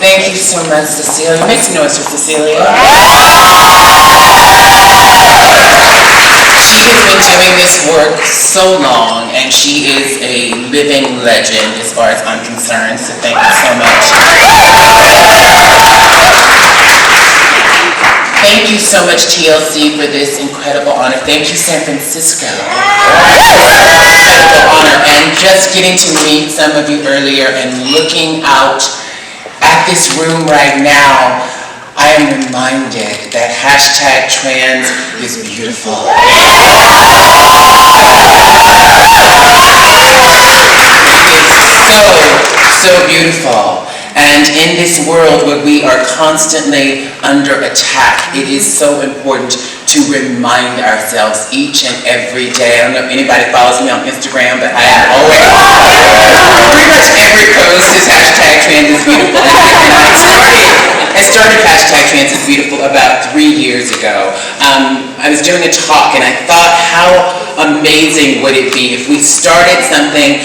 Thank you so much, Cecilia. Make some noise for Cecilia. She has been doing this work so long, and she is a living legend as far as I'm concerned, so thank you so much. Thank you so much, TLC, for this incredible honor. Thank you, San Francisco. Incredible honor, and just getting to meet some of you earlier and looking out at this room right now, I am reminded that #trans is beautiful. It is so beautiful. And in this world where we are constantly under attack, it is so important to remind ourselves each and every day. I don't know if anybody follows me on Instagram, but I am always, pretty much every post is #trans is beautiful. And I started #trans is beautiful about 3 years ago. I was doing a talk and I thought, how amazing would it be if we started something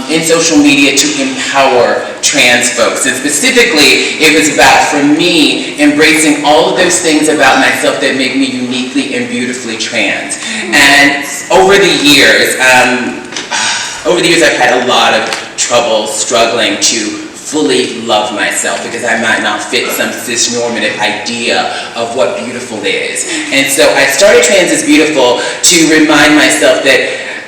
in social media to empower trans folks. And specifically, it was about, for me, embracing all of those things about myself that make me uniquely and beautifully trans. And over the years, I've had a lot of trouble struggling to fully love myself because I might not fit some cis-normative idea of what beautiful is. And so I started Trans is Beautiful to remind myself that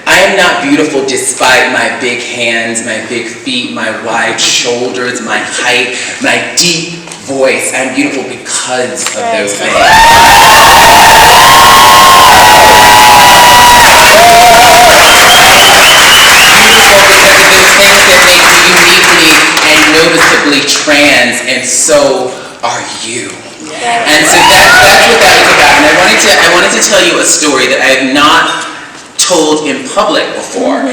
I am not beautiful despite my big hands, my big feet, my wide shoulders, my height, my deep voice. I'm beautiful because of those things. And noticeably trans, and so are you. And so that's what that was about. And I wanted to tell you a story that I have not told in public before. Oh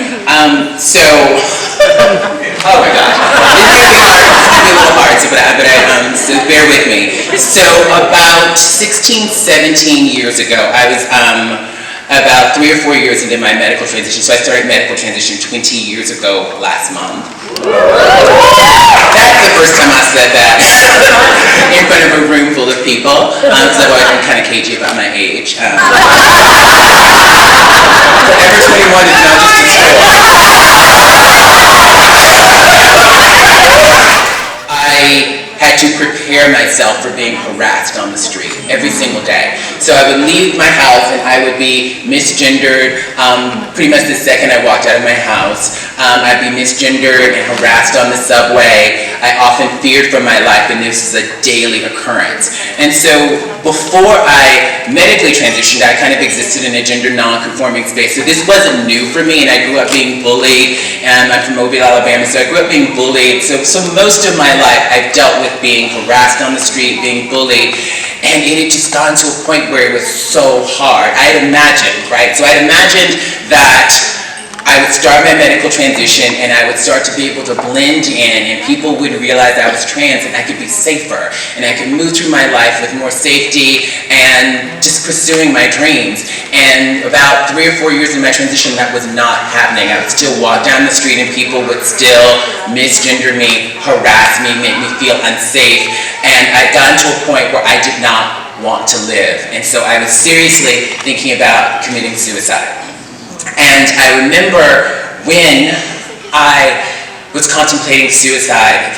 my gosh, this is gonna be a little hard, so bear with me. So about 16, 17 years ago, I was about 3 or 4 years into my medical transition. So I started medical transition 20 years ago last month. That's the first time I said that in front of a room full of people. So I've always been kind of cagey about my age. Forever 21 is not just a toy. I had to prepare myself for being harassed on the street every single day. So I would leave my house and I would be misgendered pretty much the second I walked out of my house. I'd be misgendered and harassed on the subway. I often feared for my life, and this is a daily occurrence. And so before I medically transitioned, I kind of existed in a gender non-conforming space. So this wasn't new for me, and I grew up being bullied, and I'm from Mobile, Alabama, so I grew up being bullied. So most of my life I've dealt with being harassed on the street, being bullied, and it had just gotten to a point where it was so hard. I had imagined, right? So I had imagined that I would start my medical transition and I would start to be able to blend in, and people would realize I was trans and I could be safer and I could move through my life with more safety and just pursuing my dreams. And about 3 or 4 years in my transition, that was not happening. I would still walk down the street and people would still misgender me, harass me, make me feel unsafe, and I'd gotten to a point where I did not want to live. And so I was seriously thinking about committing suicide. And I remember when I was contemplating suicide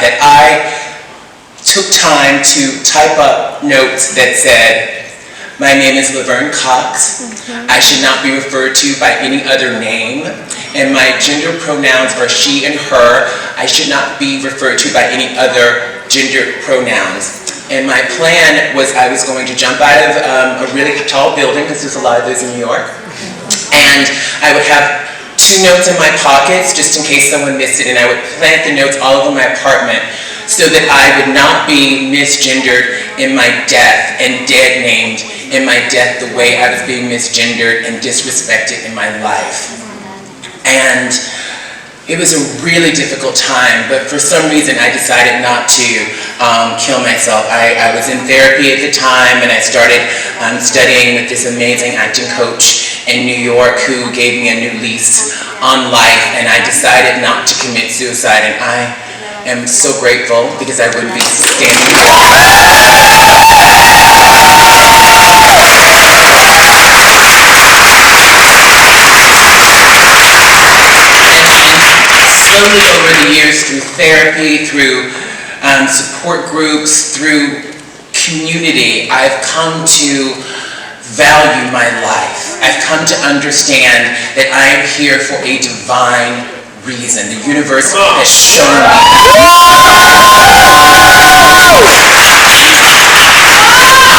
that I took time to type up notes that said, "My name is Laverne Cox. I should not be referred to by any other name. And my gender pronouns are she and her. I should not be referred to by any other gender pronouns." And my plan was I was going to jump out of a really tall building, because there's a lot of those in New York, and I would have 2 notes in my pockets just in case someone missed it, and I would plant the notes all over my apartment so that I would not be misgendered in my death and dead named in my death the way I was being misgendered and disrespected in my life. And It was a really difficult time, but for some reason I decided not to kill myself. I was in therapy at the time, and I started studying with this amazing acting coach in New York who gave me a new lease on life, and I decided not to commit suicide, and I am so grateful because I wouldn't be standing slowly over the years through therapy, through support groups, through community, I've come to value my life. I've come to understand that I am here for a divine reason. The universe has shown me.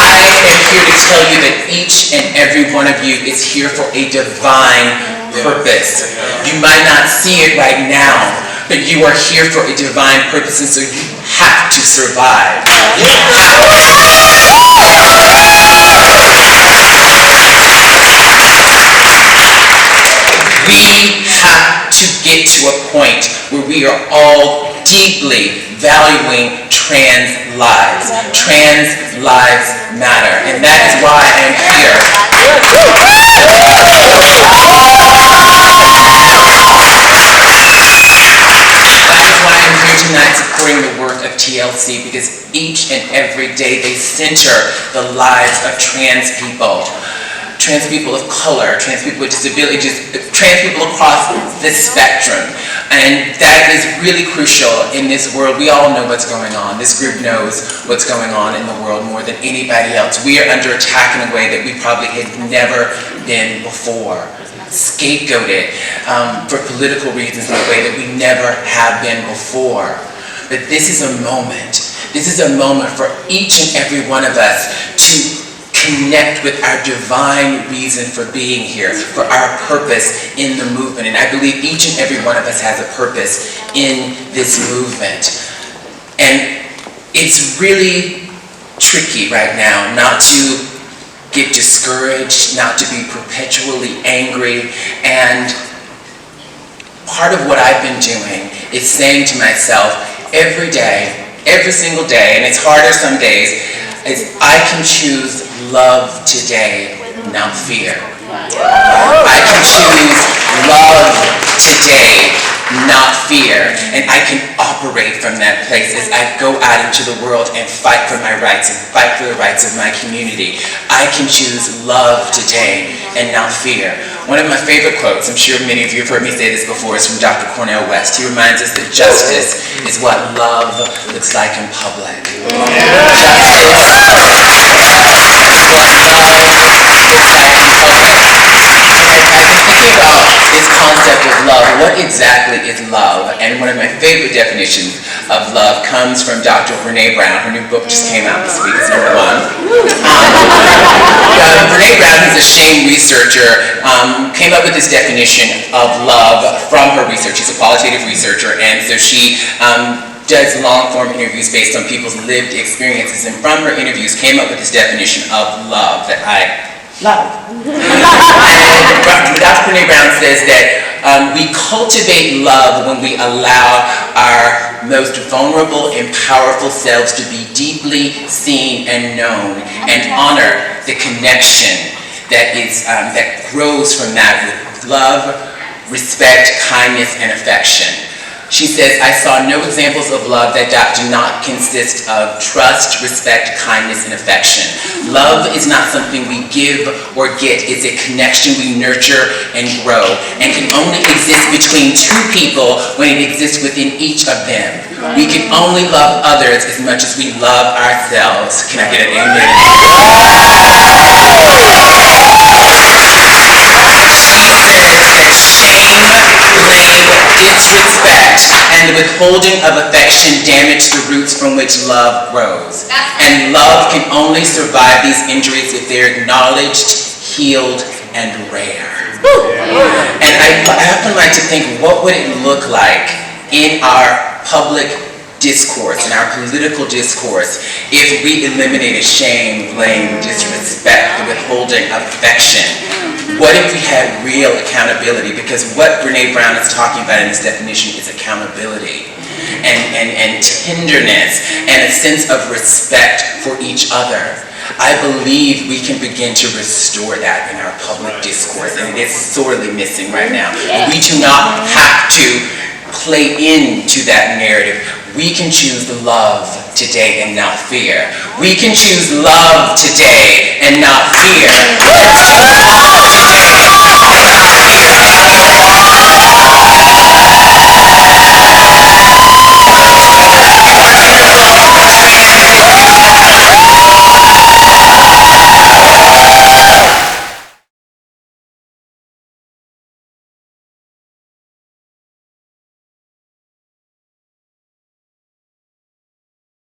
I am here to tell you that each and every one of you is here for a divine purpose. You might not see it right now, but you are here for a divine purpose, and so you have to survive. You have to We have to get to a point where we are all deeply valuing trans lives. Trans lives matter, and that is why I am here. That is why I'm here tonight supporting the work of TLC, because each and every day they center the lives of trans people of color, trans people with disabilities, trans people across the spectrum. And that is really crucial in this world. We all know what's going on. This group knows what's going on in the world more than anybody else. We are under attack in a way that we probably had never been before. Scapegoated for political reasons in a way that we never have been before. But this is a moment. This is a moment for each and every one of us to connect with our divine reason for being here, for our purpose in the movement. And I believe each and every one of us has a purpose in this movement. And it's really tricky right now not to get discouraged, not to be perpetually angry. And part of what I've been doing is saying to myself every day, every single day, and it's harder some days, is I can choose love today, not fear. I can choose love today, not fear. And I can operate from that place as I go out into the world and fight for my rights and fight for the rights of my community. I can choose love today and not fear. One of my favorite quotes, I'm sure many of you have heard me say this before, is from Dr. Cornel West. He reminds us that justice is what love looks like in public. This concept of love, what exactly is love? And one of my favorite definitions of love comes from Dr. Brene Brown. Her new book just came out this week, it's number 1. Brene Brown, who's a shame researcher, came up with this definition of love from her research. She's a qualitative researcher, and so she does long-form interviews based on people's lived experiences, and from her interviews came up with this definition of love that I love. And Dr. Brene Brown says that we cultivate love when we allow our most vulnerable and powerful selves to be deeply seen and known, and honor the connection that grows from that with love, respect, kindness, and affection. She says, I saw no examples of love that do not consist of trust, respect, kindness, and affection. Love is not something we give or get. It's a connection we nurture and grow, and can only exist between two people when it exists within each of them. We can only love others as much as we love ourselves. Can I get an amen? Shame, blame, disrespect, and the withholding of affection damage the roots from which love grows. And love can only survive these injuries if they're acknowledged, healed, and rare. And I often like to think, what would it look like in our public discourse, in our political discourse, if we eliminated shame, blame, disrespect, the withholding of affection? What if we had real accountability? Because what Brene Brown is talking about in this definition is accountability and tenderness and a sense of respect for each other. I believe we can begin to restore that in our public discourse, and it is sorely missing right now. We do not have to play into that narrative. We can choose love today and not fear. We can choose love today and not fear.